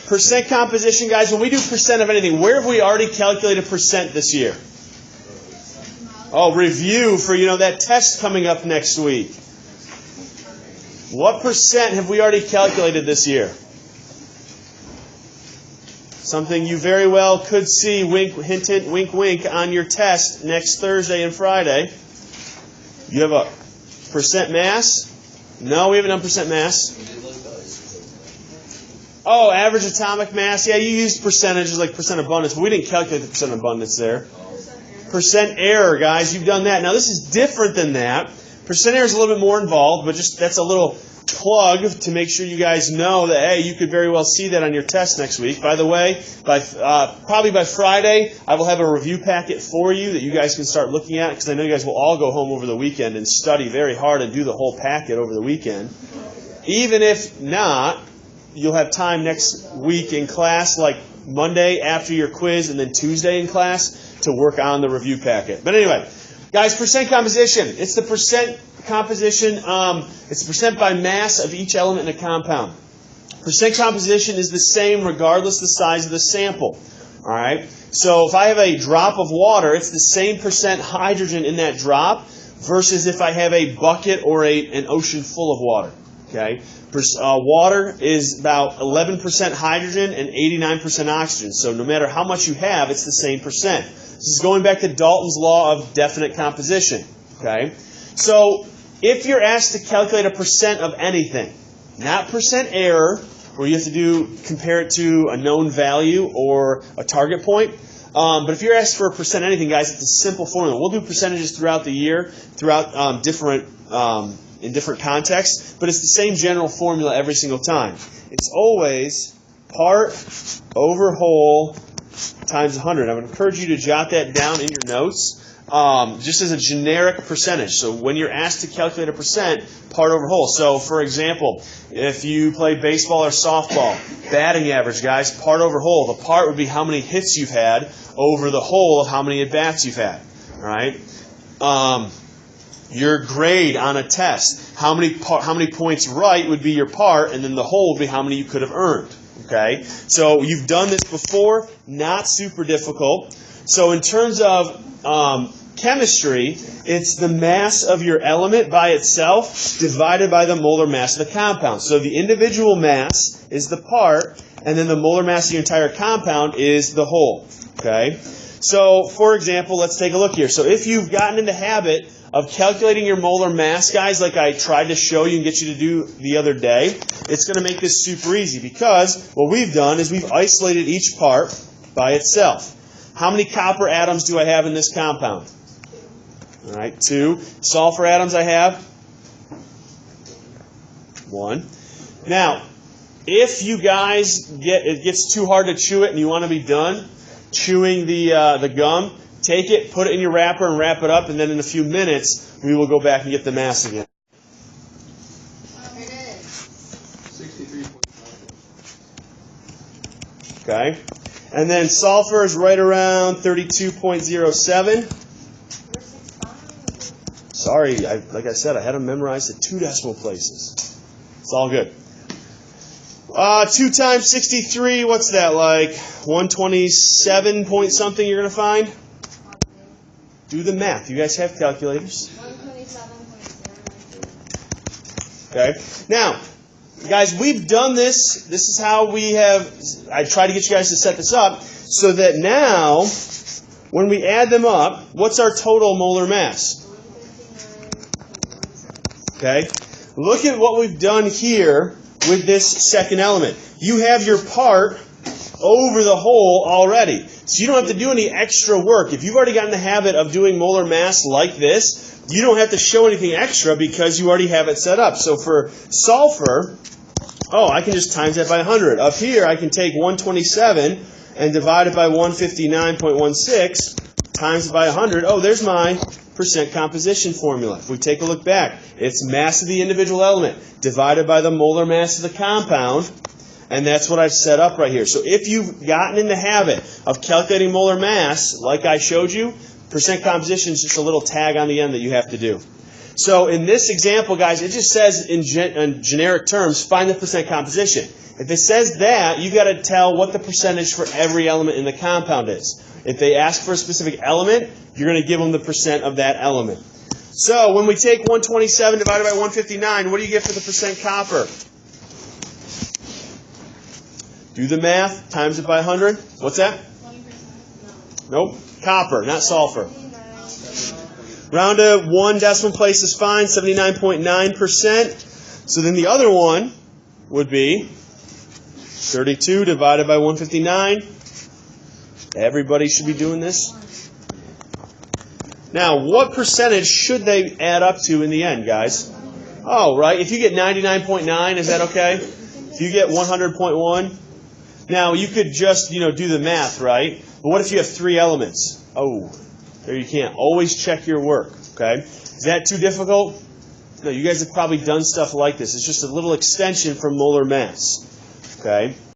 Percent composition, guys, when we do percent of anything, where have we already calculated percent this year? Oh, review for, that test coming up next week. What percent have we already calculated this year? Something you very well could see, wink, hint, hint, wink, wink, on your test next Thursday and Friday. You have a percent mass? No, we haven't done percent mass. Oh, average atomic mass. Yeah, you used percentages like percent abundance, but we didn't calculate the percent abundance there. Percent error, guys, you've done that. Now, this is different than that. Percent error is a little bit more involved, but just that's a little plug to make sure you guys know that, hey, you could very well see that on your test next week. By the way, probably by Friday, I will have a review packet for you that you guys can start looking at, because I know you guys will all go home over the weekend and study very hard and do the whole packet over the weekend. Even if not, you'll have time next week in class, like Monday after your quiz and then Tuesday in class, to work on the review packet. But anyway, guys, percent composition. It's the percent composition, it's the percent by mass of each element in a compound. Percent composition is the same regardless the size of the sample. All right? So if I have a drop of water, it's the same percent hydrogen in that drop versus if I have a bucket or an ocean full of water. Okay? Water is about 11% hydrogen and 89% oxygen. So no matter how much you have, it's the same percent. This is going back to Dalton's law of definite composition. Okay? So if you're asked to calculate a percent of anything, not percent error, where you have to compare it to a known value or a target point, but if you're asked for a percent anything, guys, it's a simple formula. We'll do percentages throughout the year, throughout in different contexts, but it's the same general formula every single time. It's always part over whole times 100. I would encourage you to jot that down in your notes, just as a generic percentage. So when you're asked to calculate a percent, part over whole. So for example, if you play baseball or softball, batting average, guys, part over whole. The part would be how many hits you've had over the whole of how many at-bats you've had. All right? Your grade on a test, how many points right would be your part, and then the whole would be how many you could have earned. Okay? So you've done this before, not super difficult. So in terms of chemistry, it's the mass of your element by itself divided by the molar mass of the compound. So the individual mass is the part, and then the molar mass of your entire compound is the whole. Okay? So, for example, let's take a look here. So if you've gotten in the habit of calculating your molar mass, guys, like I tried to show you and get you to do the other day, it's going to make this super easy, because what we've done is we've isolated each part by itself. How many copper atoms do I have in this compound? All right, 2. Sulfur atoms I have? 1. Now, if you guys it gets too hard to chew it and you want to be done chewing the gum, take it, put it in your wrapper and wrap it up, and then in a few minutes we will go back and get the mass again. Okay. And then sulfur is right around 32.07. Sorry, like I said, I had them memorized at 2 decimal places. It's all good. 2 times 63, what's that like? 127 point something you're going to find? Do the math. You guys have calculators? 127.092. Okay. Now, guys, we've done this. This is how I tried to get you guys to set this up so that now, when we add them up, what's our total molar mass? Okay. Look at what we've done here with this second element. You have your part over the whole already. So you don't have to do any extra work. If you've already gotten the habit of doing molar mass like this, you don't have to show anything extra because you already have it set up. So for sulfur, I can just times that by 100. Up here, I can take 127 and divide it by 159.16 times it by 100. Oh, there's my percent composition formula. If we take a look back, it's mass of the individual element divided by the molar mass of the compound, and that's what I've set up right here. So if you've gotten in the habit of calculating molar mass, like I showed you, percent composition is just a little tag on the end that you have to do. So in this example, guys, it just says in generic terms, find the percent composition. If it says that, you got to tell what the percentage for every element in the compound is. If they ask for a specific element, you're going to give them the percent of that element. So when we take 127 divided by 159, what do you get for the percent copper? Do the math, times it by 100. What's that? 20%? Nope. Copper, not sulfur. Round to 1 decimal place is fine, 79.9%. So then the other one would be 32 divided by 159. Everybody should be doing this. Now, what percentage should they add up to in the end, guys? Oh, right. If you get 99.9, is that okay? If you get 100.1? Now, you could just, do the math, right? But what if you have 3 elements? Oh, there you can't. Always check your work, okay? Is that too difficult? No, you guys have probably done stuff like this. It's just a little extension from molar mass, okay?